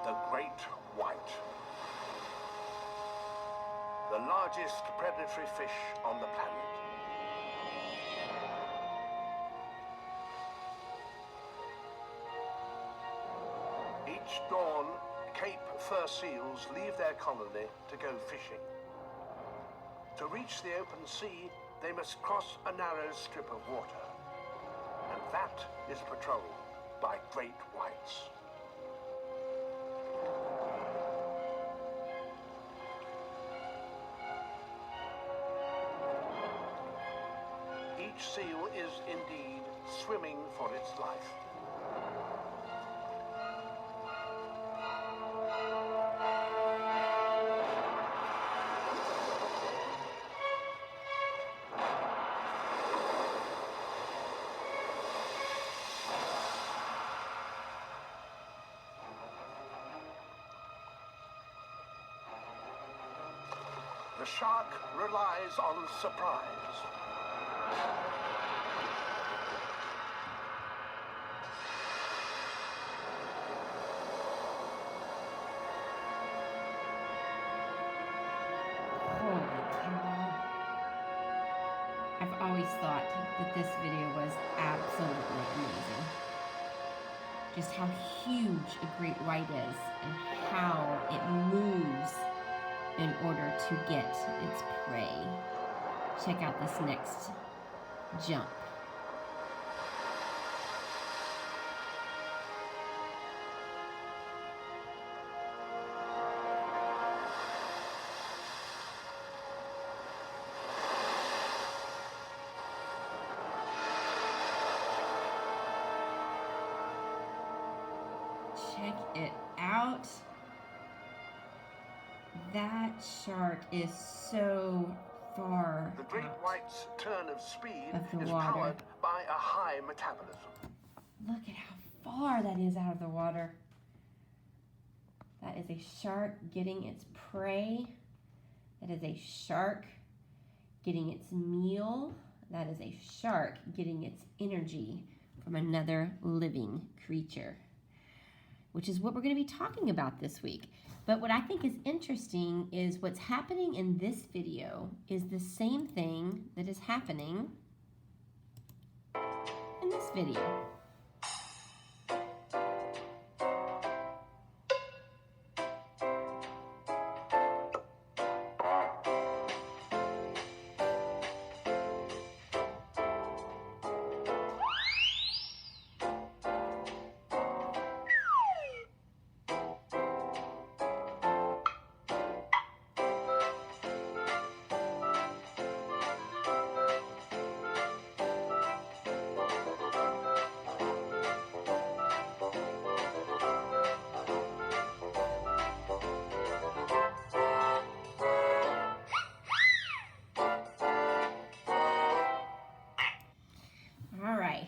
The great white. The largest predatory fish on the planet. Each dawn, Cape fur seals leave their colony to go fishing. To reach the open sea, they must cross a narrow strip of water. And that is patrolled by great whites. Each seal is indeed swimming for its life. The shark relies on surprise. I've always thought that this video was absolutely amazing. Just how huge a great white is and how it moves in order to get its prey. Check out this next jump. Check it out. That shark is so far The great out white's turn of speed of the is water. powered by a high metabolism. Look at how far that is out of the water. That is a shark getting its prey. That is a shark getting its meal. That is a shark getting its energy from another living creature, which is what we're going to be talking about this week. But what I think is interesting is what's happening in this video is the same thing that is happening in this video.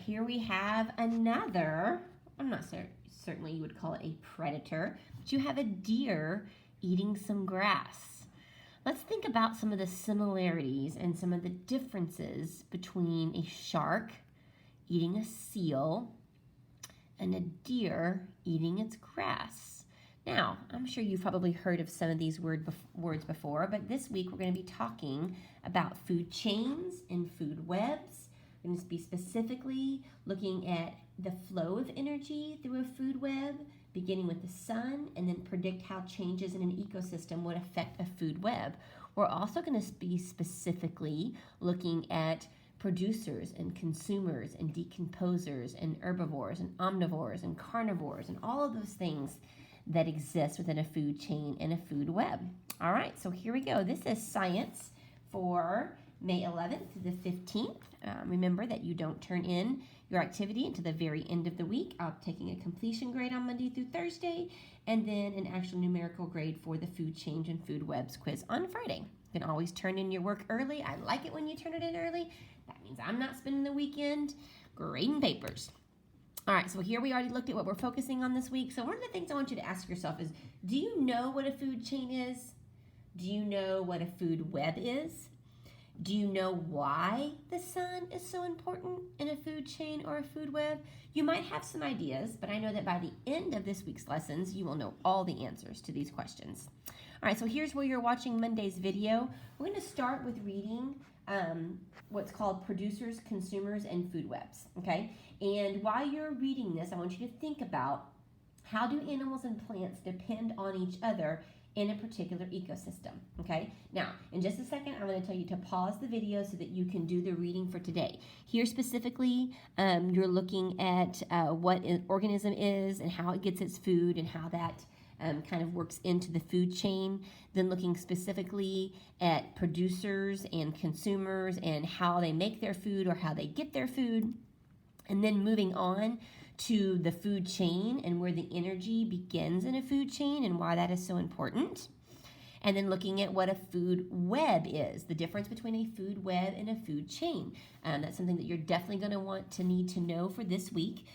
Here we have another, I'm not certainly you would call it a predator, but you have a deer eating some grass. Let's think about some of the similarities and some of the differences between a shark eating a seal and a deer eating its grass. Now, I'm sure you've probably heard of some of these words before, but this week we're going to be talking about food chains and food webs. We're going to be specifically looking at the flow of energy through a food web, beginning with the sun, and then predict how changes in an ecosystem would affect a food web. We're also going to be specifically looking at producers and consumers and decomposers and herbivores and omnivores and carnivores and all of those things that exist within a food chain and a food web. All right, so here we go. This is science for May 11th to the 15th. Remember that you don't turn in your activity until the very end of the week. I'm taking a completion grade on Monday through Thursday, and then an actual numerical grade for the food change and food webs quiz on Friday. You can always turn in your work early. I like it when you turn it in early. That means I'm not spending the weekend grading papers. All right, so here we already looked at what we're focusing on this week. So one of the things I want you to ask yourself is, do you know what a food chain is? Do you know what a food web is? Do you know why the sun is so important in a food chain or a food web? You might have some ideas, but I know that by the end of this week's lessons, you will know all the answers to these questions. All right, so here's where you're watching Monday's video. We're going to start with reading what's called Producers, Consumers, and Food Webs, okay? And while you're reading this, I want you to think about how do animals and plants depend on each other in a particular ecosystem, okay? Now, in just a second, I'm going to tell you to pause the video so that you can do the reading for today. Here specifically, you're looking at what an organism is and how it gets its food and how that kind of works into the food chain. Then looking specifically at producers and consumers and how they make their food or how they get their food. And then moving on to the food chain and where the energy begins in a food chain and why that is so important. And then looking at what a food web is, the difference between a food web and a food chain. That's something that you're definitely going to want to need to know for this week.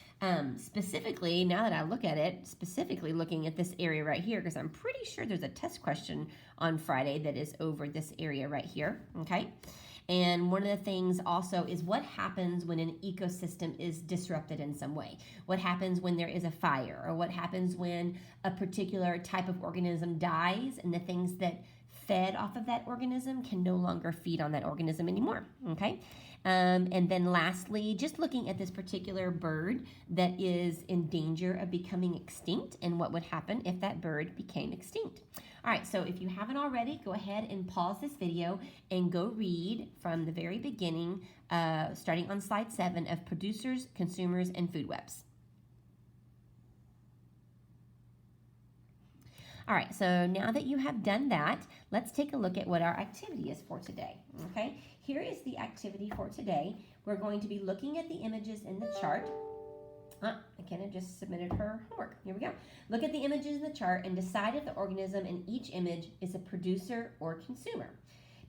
Specifically, now that I look at it, specifically looking at this area right here, because I'm pretty sure there's a test question on Friday that is over this area right here, okay? And one of the things also is what happens when an ecosystem is disrupted in some way. What happens when there is a fire, or what happens when a particular type of organism dies and the things that fed off of that organism can no longer feed on that organism anymore, okay? And then lastly, just looking at this particular bird that is in danger of becoming extinct and what would happen if that bird became extinct. All right, so if you haven't already, go ahead and pause this video and go read from the very beginning, starting on slide 7 of Producers, Consumers, and Food Webs. All right, so now that you have done that, let's take a look at what our activity is for today, okay? Here is the activity for today. We're going to be looking at the images in the chart. McKenna just submitted her homework. Here we go. Look at the images in the chart and decide if the organism in each image is a producer or consumer.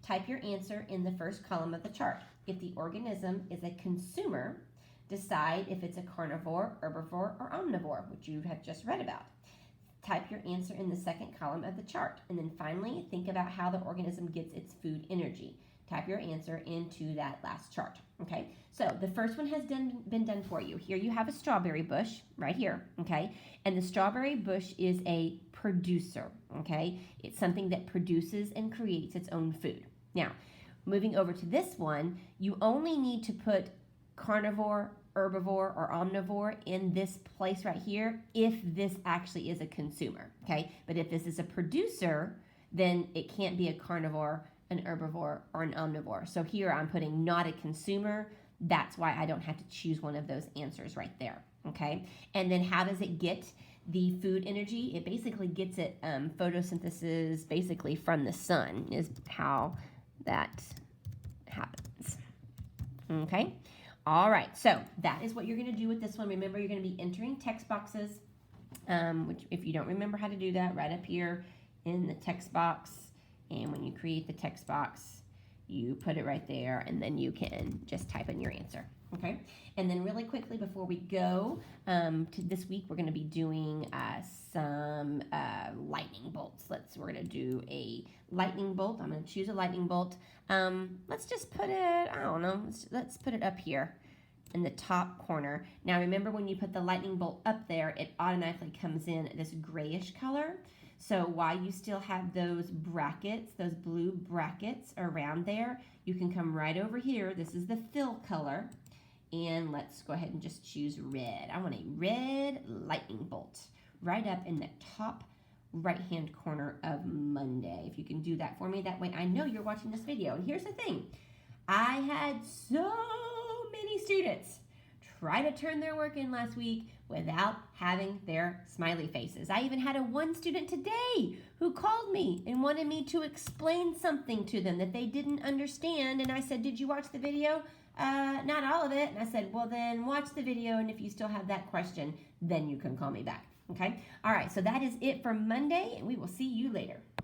Type your answer in the first column of the chart. If the organism is a consumer, decide if it's a carnivore, herbivore, or omnivore, which you have just read about. Type your answer in the second column of the chart. And then finally, think about how the organism gets its food energy. Type your answer into that last chart, okay? So the first one has been done for you. Here you have a strawberry bush right here, okay? And the strawberry bush is a producer, okay? It's something that produces and creates its own food. Now, moving over to this one, you only need to put carnivore, herbivore, or omnivore in this place right here if this actually is a consumer, okay? But if this is a producer, then it can't be a carnivore, an herbivore, or an omnivore. So here I'm putting not a consumer. That's why I don't have to choose one of those answers right there, okay? And then how does it get the food energy? It basically gets it photosynthesis basically from the sun is how that happens, okay? All right, so that is what you're going to do with this one. Remember, you're going to be entering text boxes, which if you don't remember how to do that, right up here in the text box. And when you create the text box, you put it right there, and then you can just type in your answer, okay? And then really quickly before we go to this week, we're going to be doing some lightning bolts. We're going to do a lightning bolt. I'm going to choose a lightning bolt. Let's just put it, I don't know, let's put it up here in the top corner. Now remember, when you put the lightning bolt up there, it automatically comes in this grayish color. So while you still have those brackets, those blue brackets around there, you can come right over here. This is the fill color. And let's go ahead and just choose red. I want a red lightning bolt right up in the top right-hand corner of Monday. If you can do that for me, that way I know you're watching this video. And here's the thing. I had so many students try to turn their work in last week without having their smiley faces. I even had one student today who called me and wanted me to explain something to them that they didn't understand. And I said, did you watch the video? Not all of it. And I said, well, then watch the video. And if you still have that question, then you can call me back. Okay. All right. So that is it for Monday, and we will see you later.